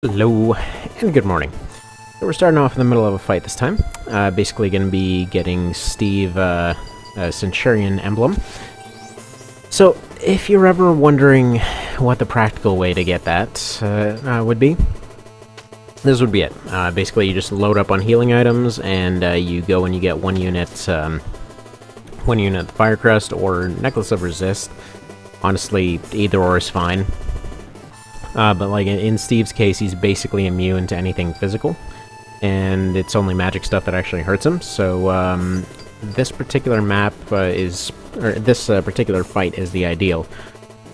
Hello, and good morning. So we're starting off in the middle of a fight this time. Basically going to be getting Steve a Centurion emblem. So, if you're ever wondering what the practical way to get that would be, this would be it. Basically, you just load up on healing items, and you go and you get one unit Fire Crest or Necklace of Resist. Honestly, either or is fine. But like in Steve's case, he's basically immune to anything physical, and it's only magic stuff that actually hurts him. So this particular particular fight is the ideal.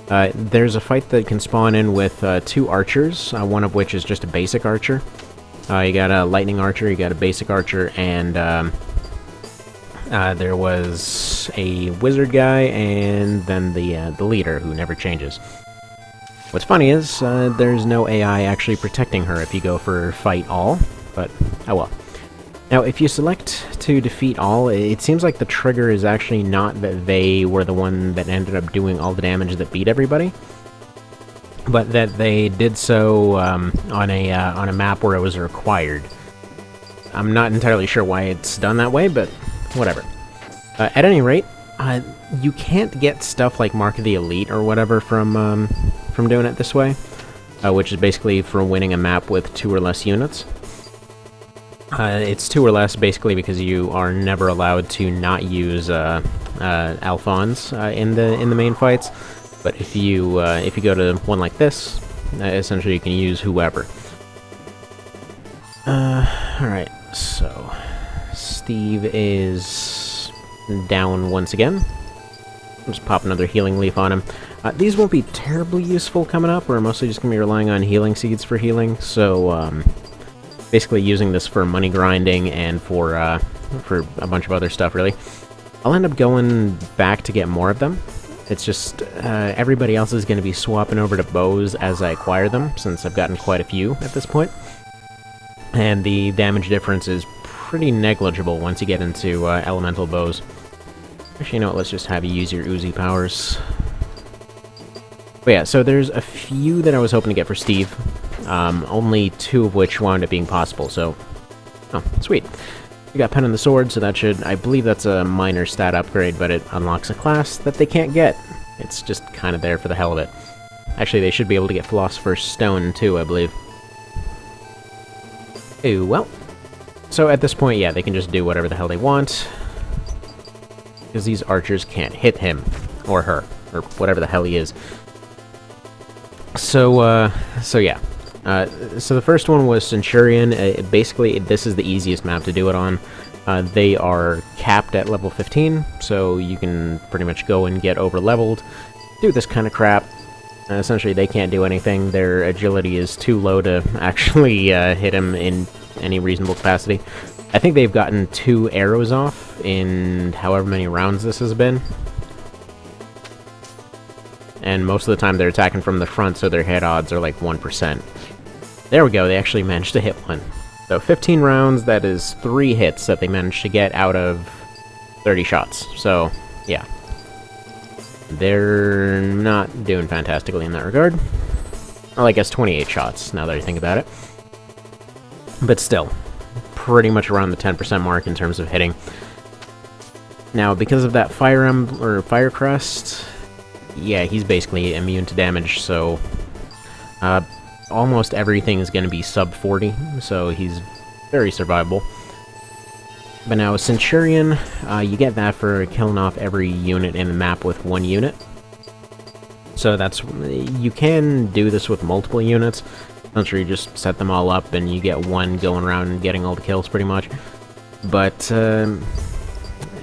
There's a fight that can spawn in with two archers, one of which is just a basic archer. You got a lightning archer, you got a basic archer, and there was a wizard guy, and then the leader who never changes. What's funny is, there's no AI actually protecting her if you go for fight all, but oh well. Now, if you select to defeat all, it seems like the trigger is actually not that they were the one that ended up doing all the damage that beat everybody, but that they did so on a map where it was required. I'm not entirely sure why it's done that way, but whatever. At any rate, you can't get stuff like Mark of the Elite or whatever from doing it this way, which is basically for winning a map with 2 or less units. It's 2 or less basically because you are never allowed to not use Alphons in the main fights. But if you go to one like this, essentially you can use whoever. All right, so Steve is down once again. Just pop another healing leaf on him. These won't be terribly useful coming up. We're mostly just going to be relying on healing seeds for healing, so basically using this for money grinding and for a bunch of other stuff, really. I'll end up going back to get more of them. It's just everybody else is going to be swapping over to bows as I acquire them, since I've gotten quite a few at this point. And the damage difference is pretty negligible once you get into elemental bows. Actually, you know what, let's just have you use your Uzi powers. But yeah, so there's a few that I was hoping to get for Steve, only 2 of which wound up being possible, so... Oh, sweet. We got Pen and the Sword, so that should... I believe that's a minor stat upgrade, but it unlocks a class that they can't get. It's just kind of there for the hell of it. Actually, they should be able to get Philosopher's Stone, too, I believe. Oh, well. So at this point, yeah, they can just do whatever the hell they want, because these archers can't hit him, or her, or whatever the hell he is. So yeah. So the first one was Centurion. Basically, this is the easiest map to do it on. They are capped at level 15, so you can pretty much go and get over-leveled, do this kind of crap. Essentially, they can't do anything. Their agility is too low to actually hit him in any reasonable capacity. I think they've gotten 2 arrows off in however many rounds this has been. And most of the time they're attacking from the front, so their hit odds are like 1%. There we go, they actually managed to hit one. So 15 rounds, that is 3 hits that they managed to get out of 30 shots. So, yeah. They're not doing fantastically in that regard. Well, I guess 28 shots, now that I think about it. But still, pretty much around the 10% mark in terms of hitting. Now, because of that Fire Crest... Yeah, he's basically immune to damage, so almost everything is going to be sub 40, so he's very survivable. But now Centurion, you get that for killing off every unit in the map with 1 unit. So that's... you can do this with multiple units. I'm sure you just set them all up and you get one going around and getting all the kills pretty much. But,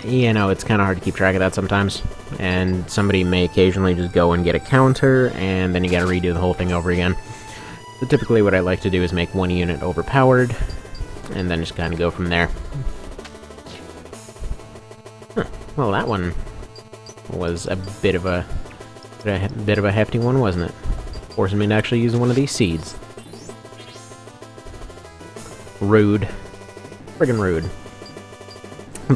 you know, it's kind of hard to keep track of that sometimes. And somebody may occasionally just go and get a counter, and then you gotta redo the whole thing over again. So typically what I like to do is make 1 unit overpowered, and then just kind of go from there. Huh. Well, that one was a bit of a hefty one, wasn't it? Forcing me to actually use one of these seeds. Rude. Friggin' rude.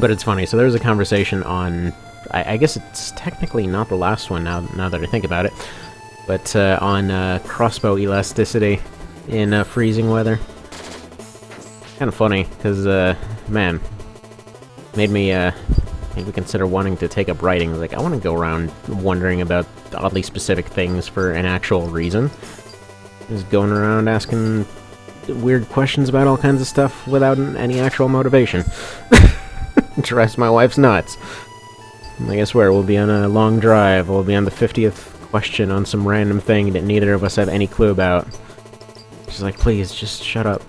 But it's funny, so there was a conversation on... I guess it's technically not the last one now that I think about it, but on crossbow elasticity, in freezing weather. Kind of funny, because, man, made me consider wanting to take up writing. Like, I want to go around wondering about oddly specific things for an actual reason. Just going around asking weird questions about all kinds of stuff without any actual motivation. Drives my wife's nuts. Like, I swear, we'll be on a long drive, we'll be on the 50th question on some random thing that neither of us have any clue about. She's like, please, just shut up.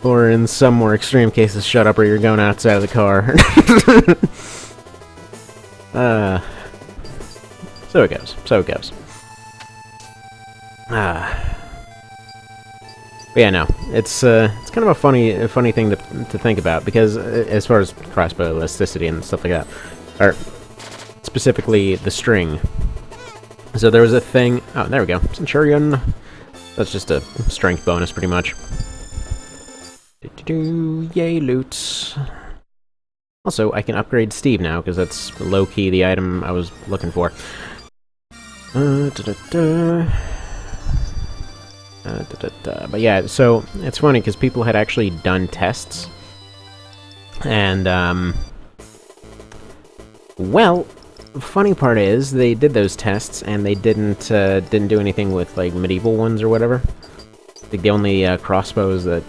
Or in some more extreme cases, shut up or you're going outside of the car. So it goes. So it goes. But yeah, no, it's kind of a funny thing to think about, because as far as crossbow elasticity and stuff like that, or specifically the string. So there was a thing. Oh, there we go. Centurion. That's just a strength bonus, pretty much. Yay, loot. Also, I can upgrade Steve now, because that's low-key the item I was looking for. But yeah, so it's funny, because people had actually done tests. And, well, the funny part is, they did those tests, and they didn't do anything with, like, medieval ones or whatever. I think the only crossbows that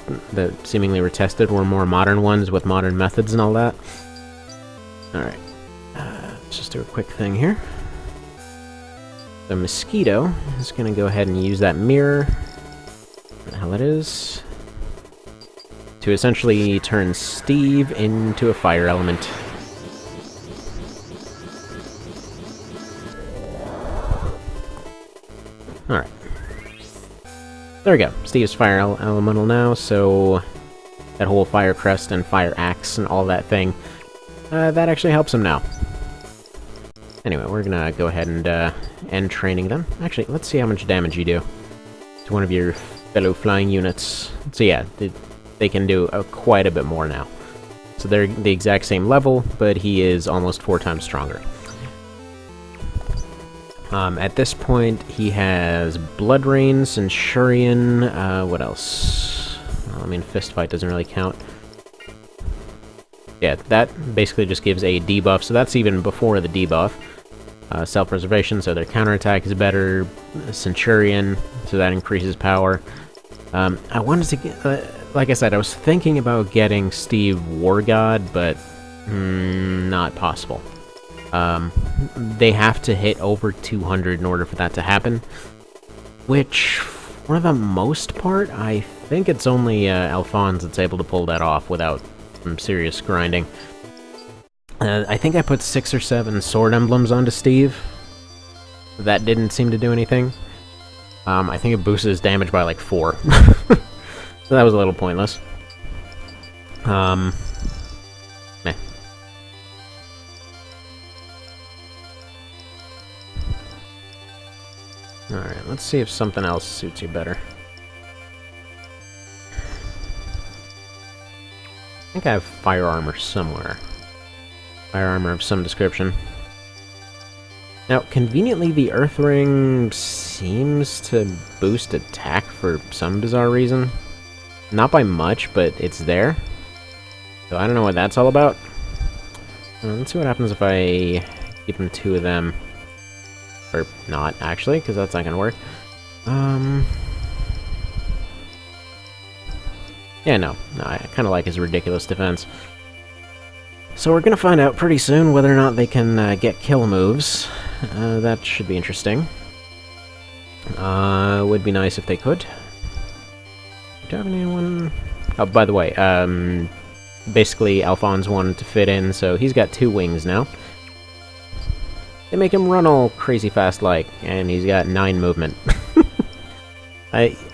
seemingly were tested were more modern ones with modern methods and all that. Alright. Let's just do a quick thing here. The Mosquito is going to go ahead and use that mirror. What the hell it is? To essentially turn Steve into a fire element. Alright. There we go. Steve's fire elemental now, so that whole fire crest and fire axe and all that thing, that actually helps him now. Anyway, we're gonna go ahead and end training them. Actually, let's see how much damage you do to one of your fellow flying units. So yeah, they can do quite a bit more now. So they're the exact same level, but he is almost 4 times stronger. At this point, he has Blood Rain, Centurion, what else? Well, I mean, Fist Fight doesn't really count. Yeah, that basically just gives a debuff, so that's even before the debuff. Self-preservation, so their counterattack is better. Centurion, so that increases power. I wanted to get, like I said, I was thinking about getting Steve War God, but not possible. They have to hit over 200 in order for that to happen, which, for the most part, I think it's only Alphonse that's able to pull that off without some serious grinding. I think I put 6 or 7 sword emblems onto Steve. That didn't seem to do anything. I think it boosted his damage by like 4. So that was a little pointless. Meh. Alright, let's see if something else suits you better. I think I have fire armor somewhere. Fire armor of some description. Now, conveniently, the Earth Ring seems to boost attack for some bizarre reason. Not by much, but it's there. So I don't know what that's all about. Let's see what happens if I give him 2 of them. Or not, actually, because that's not going to work. Yeah, no, I kind of like his ridiculous defense. So we're going to find out pretty soon whether or not they can get kill moves. That should be interesting. Would be nice if they could. Do I have anyone? Oh, by the way, basically Alphonse wanted to fit in, so he's got 2 wings now. They make him run all crazy fast like, and he's got 9 movement.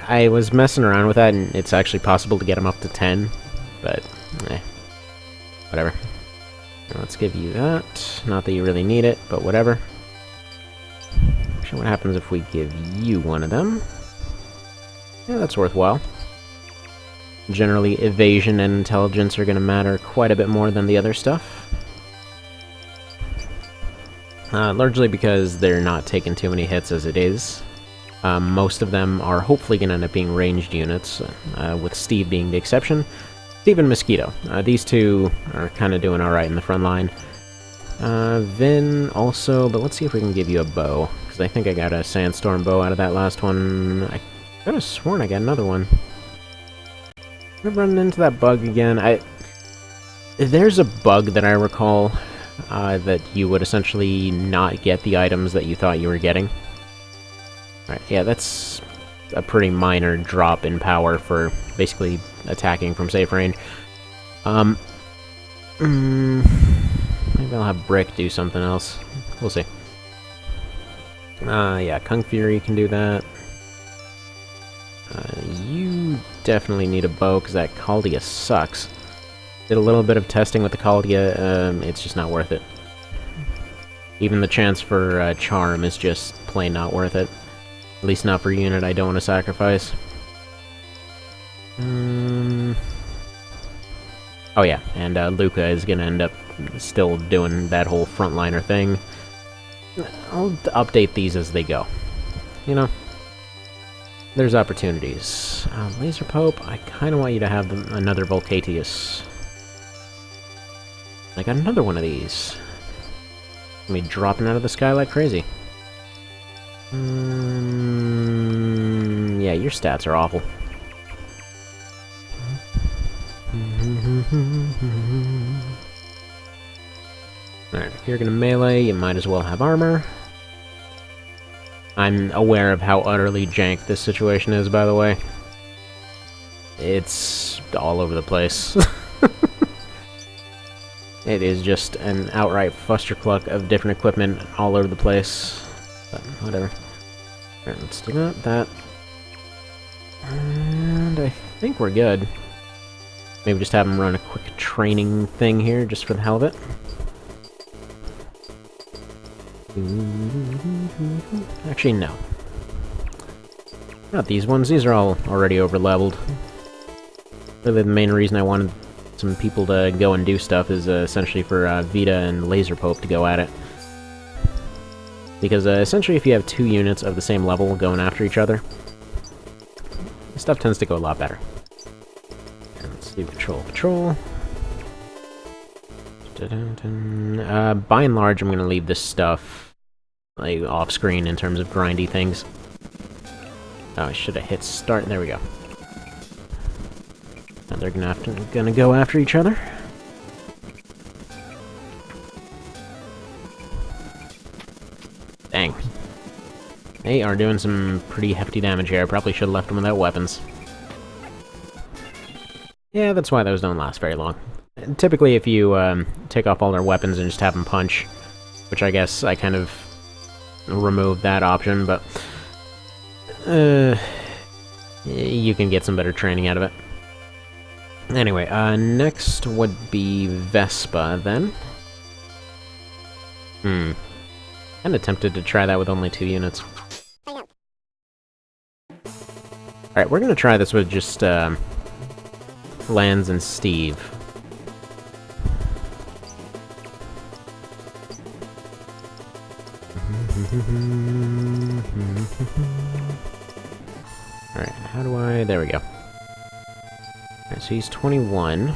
I was messing around with that, and it's actually possible to get him up to 10, but, whatever. Let's give you that. Not that you really need it, but whatever. Actually, what happens if we give you one of them? Yeah, that's worthwhile. Generally, evasion and intelligence are going to matter quite a bit more than the other stuff. Largely because they're not taking too many hits as it is. Most of them are hopefully going to end up being ranged units, with Steve being the exception. Steve and Mosquito. These two are kind of doing alright in the front line. Vin also, but let's see if we can give you a bow, because I think I got a sandstorm bow out of that last one. I could have sworn I got another one. I'm running into that bug again. There's a bug that I recall, that you would essentially not get the items that you thought you were getting. Right, yeah, that's a pretty minor drop in power for basically attacking from safe range. Maybe I'll have Brick do something else. We'll see. Yeah, Kung Fury can do that. You definitely need a bow, because that Caldia sucks. Did a little bit of testing with the Caldia, it's just not worth it. Even the chance for Charm is just plain not worth it. At least not for a unit I don't want to sacrifice. Oh yeah, and Luca is gonna end up still doing that whole frontliner thing. I'll update these as they go. You know? There's opportunities. Laser Pope, I kinda want you to have another Volcatius. I got another one of these. Gonna be dropping out of the sky like crazy. Yeah, your stats are awful. Alright, if you're gonna melee, you might as well have armor. I'm aware of how utterly jank this situation is, by the way. It's all over the place. It is just an outright fustercluck of different equipment all over the place. But whatever. Alright, let's do that. And I think we're good. Maybe just have him run a quick training thing here, just for the hell of it. Actually, no. Not these ones. These are all already over-leveled. Really, the main reason I wanted some people to go and do stuff is essentially for Vita and Laser Pope to go at it. Because essentially, if you have two units of the same level going after each other, stuff tends to go a lot better. And let's do patrol. By and large, I'm going to leave this stuff like off-screen in terms of grindy things. Oh, I should have hit start. There we go. Now they're gonna go after each other. Dang. They are doing some pretty hefty damage here. I probably should have left them without weapons. Yeah, that's why those don't last very long. And typically, if you take off all their weapons and just have them punch, which I guess I kind of removed that option, but you can get some better training out of it. Anyway, next would be Vespa, then. Kinda tempted to try that with only 2 units. Alright, we're gonna try this with just, Lance and Steve. Alright, how do I... There we go. Alright, so he's 21.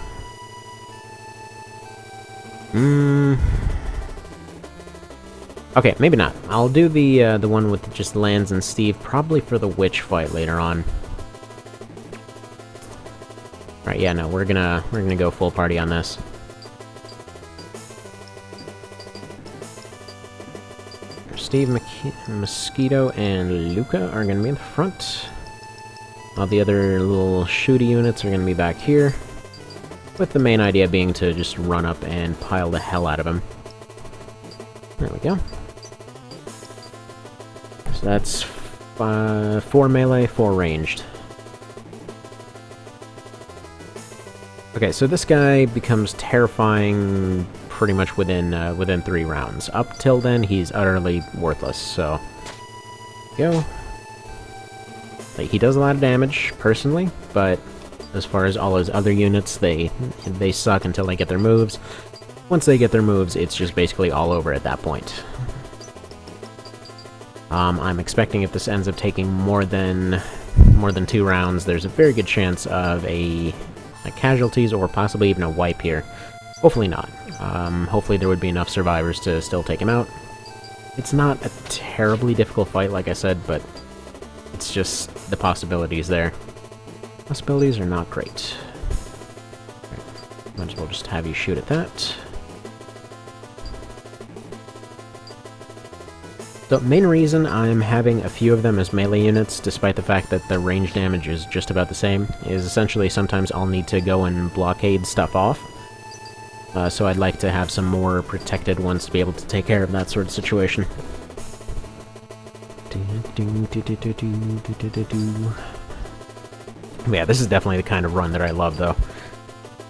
Okay, maybe not. I'll do the one with just Lance and Steve, probably for the witch fight later on. Alright, yeah, no, we're gonna go full party on this. Steve, Mosquito, and Luca are gonna be in the front. All the other little shooty units are gonna be back here, with the main idea being to just run up and pile the hell out of him. There we go. So that's 4 melee, 4 ranged. Okay, so this guy becomes terrifying pretty much within 3 rounds. Up till then, he's utterly worthless, so... Go. Like, he does a lot of damage, personally, but as far as all his other units, they suck until they get their moves. Once they get their moves, it's just basically all over at that point. I'm expecting if this ends up taking more than 2 rounds, there's a very good chance of a casualties or possibly even a wipe here. Hopefully not. Hopefully there would be enough survivors to still take him out. It's not a terribly difficult fight, like I said, but it's just the possibilities there. Possibilities are not great. Right. Might as well just have you shoot at that. The main reason I'm having a few of them as melee units, despite the fact that the range damage is just about the same, is essentially sometimes I'll need to go and blockade stuff off. So I'd like to have some more protected ones to be able to take care of that sort of situation. Yeah, this is definitely the kind of run that I love, though.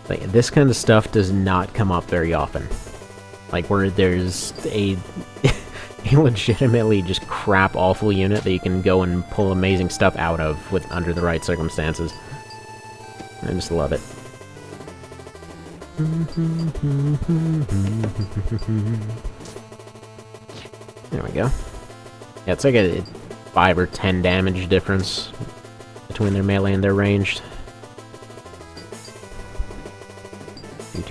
Like, this kind of stuff does not come up very often. Like, where there's a legitimately just crap awful unit that you can go and pull amazing stuff out of under the right circumstances. I just love it. There we go. Yeah, it's like a 5 or 10 damage difference between their melee and their ranged. You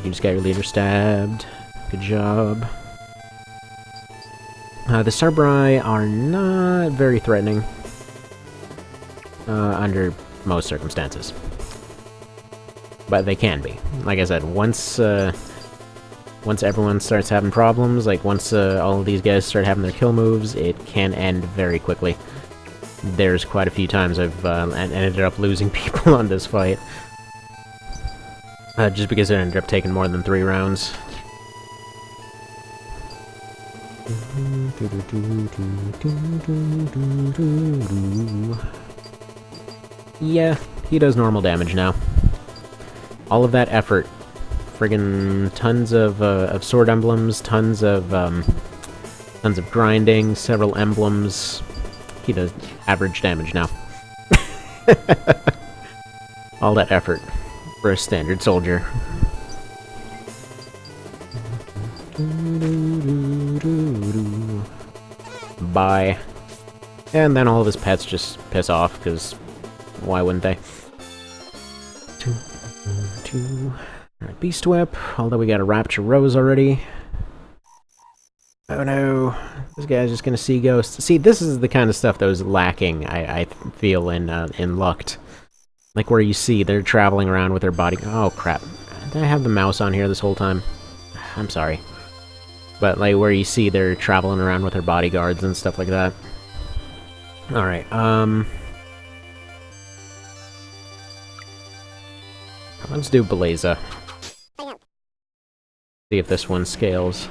just got your leader stabbed. Good job. The Starbri are not very threatening under most circumstances. But they can be. Like I said, once everyone starts having problems, like once all of these guys start having their kill moves, it can end very quickly. There's quite a few times I've ended up losing people on this fight. Just because it ended up taking more than 3 rounds. Yeah, he does normal damage now. All of that effort, friggin' tons of sword emblems, tons of grinding, several emblems. He does average damage now. All that effort for a standard soldier. Bye. And then all of his pets just piss off, because why wouldn't they? Alright, Beast Whip, although we got a Rapture Rose already. Oh no, this guy's just gonna see ghosts. See, this is the kind of stuff that was lacking, I feel, in Lucht. Like where you see they're traveling around with their body— oh crap. Did I have the mouse on here this whole time? I'm sorry. But like where you see they're traveling around with their bodyguards and stuff like that. Alright, let's do Beleza. See if this one scales.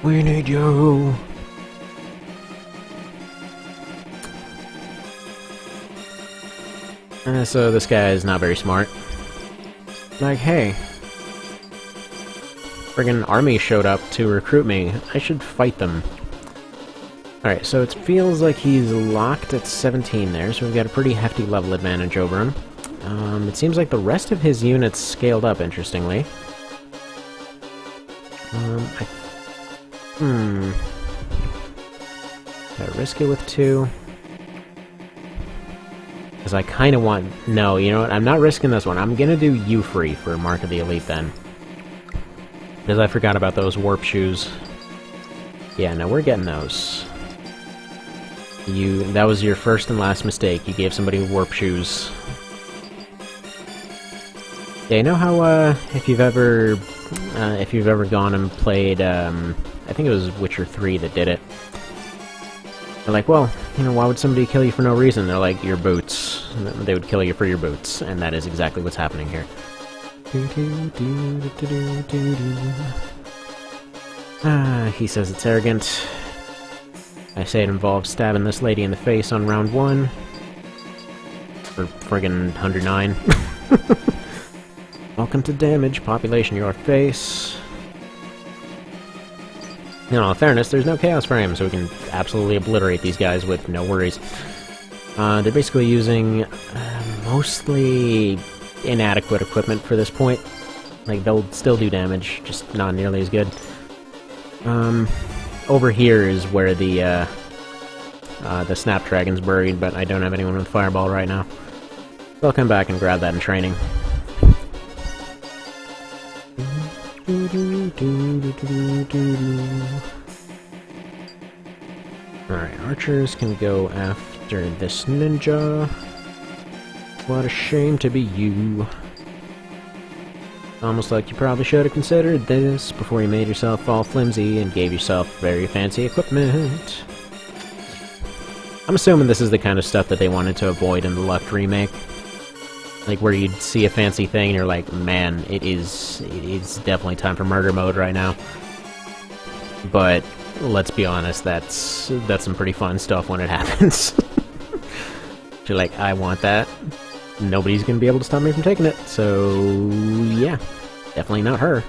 We need you! So this guy is not very smart. Like, hey, friggin' army showed up to recruit me. I should fight them. Alright, so it feels like he's locked at 17 there, so we've got a pretty hefty level advantage over him. It seems like the rest of his units scaled up, interestingly. Can I risk it with 2? Because I kind of want— no, you know what? I'm not risking this one. I'm gonna do you free for Mark of the Elite then. Because I forgot about those warp shoes. Yeah, no, we're getting those. That was your first and last mistake. You gave somebody warp shoes. Yeah, you know how, if you've ever gone and played, I think it was Witcher 3 that did it. They're like, well, you know, why would somebody kill you for no reason? They're like, your boots. They would kill you for your boots, and that is exactly what's happening here. He says it's arrogant. I say it involves stabbing this lady in the face on round 1. For friggin' 109. Welcome to damage, population your face. You know, in fairness, there's no chaos frame, so we can absolutely obliterate these guys with no worries. They're basically using mostly inadequate equipment for this point. Like, they'll still do damage, just not nearly as good. Over here is where the Snapdragon's buried, but I don't have anyone with Fireball right now. So I'll come back and grab that in training. Alright, archers can go after this ninja. What a shame to be you. Almost like you probably should have considered this before you made yourself all flimsy and gave yourself very fancy equipment. I'm assuming this is the kind of stuff that they wanted to avoid in the Luck remake. Like, where you'd see a fancy thing and you're like, man, it is definitely time for murder mode right now. But, let's be honest, that's some pretty fun stuff when it happens. You're like, I want that. Nobody's gonna be able to stop me from taking it, so yeah, definitely not her.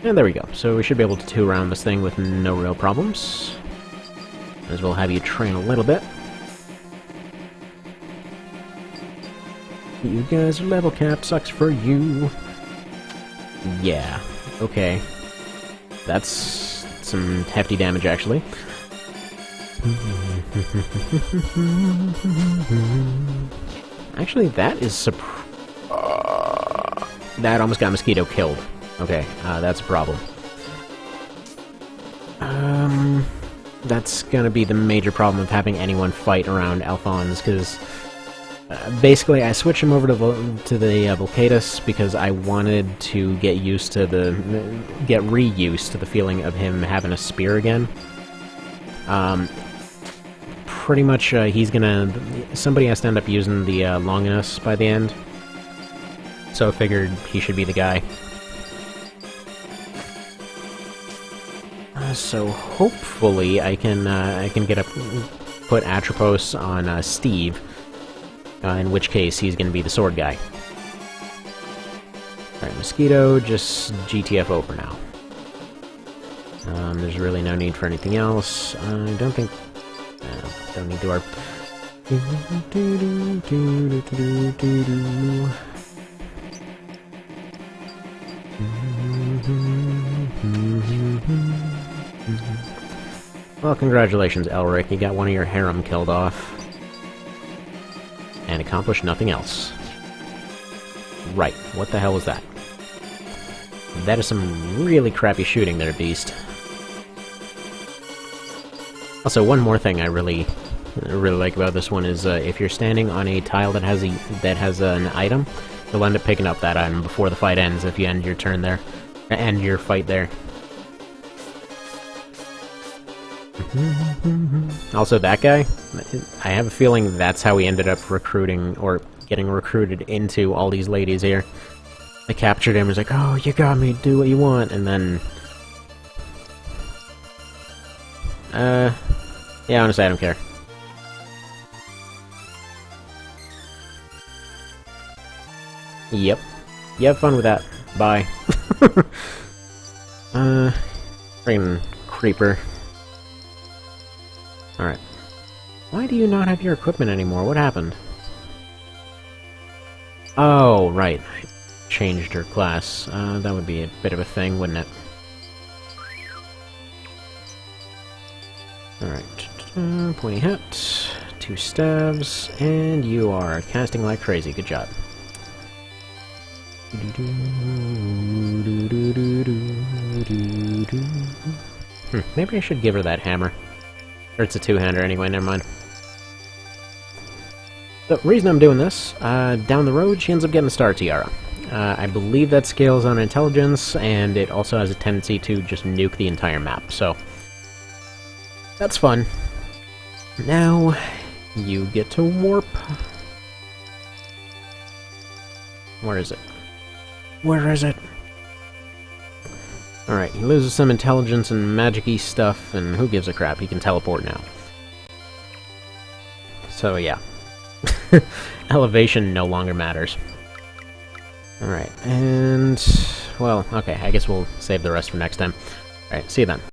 And there we go, so we should be able to two-round this thing with no real problems. As well have you train a little bit. You guys are level capped, sucks for you. Yeah, okay. That's some hefty damage, actually. Actually, that is that almost got Mosquito killed. Okay, that's a problem. That's gonna be the major problem of having anyone fight around Alphonse, because basically I switched him over to the Volcatus because I wanted to get reused to the feeling of him having a spear again. Pretty much, somebody has to end up using the Longinus by the end. So I figured he should be the guy. So hopefully I can put Atropos on Steve, in which case he's gonna be the sword guy. Alright, Mosquito, just GTFO for now. There's really no need for anything else. I don't think... don't need to ARP. Well, congratulations, Elric. You got one of your harem killed off. And accomplished nothing else. Right, what the hell was that? That is some really crappy shooting there, Beast. Also, one more thing I really like about this one is if you're standing on a tile that has an item, you'll end up picking up that item before the fight ends if you end your turn there, end your fight there. Also, that guy, I have a feeling that's how he ended up recruiting, or getting recruited into all these ladies here. I captured him, he's like, oh, you got me, do what you want, and then... yeah, honestly, I don't care. Yep. You have fun with that. Bye. Friggin' creeper. Alright. Why do you not have your equipment anymore? What happened? Oh, right. I changed her class. That would be a bit of a thing, wouldn't it? Alright. Pointy hat, 2 stabs, and you are casting like crazy. Good job. Maybe I should give her that hammer. Or it's a two-hander anyway, never mind. The reason I'm doing this, down the road she ends up getting a Star Tiara. I believe that scales on intelligence, and it also has a tendency to just nuke the entire map, so... that's fun. Now, you get to warp. Where is it? Where is it? Alright, he loses some intelligence and magic-y stuff, and who gives a crap? He can teleport now. So, yeah. Elevation no longer matters. Alright, and... well, okay, I guess we'll save the rest for next time. Alright, see you then.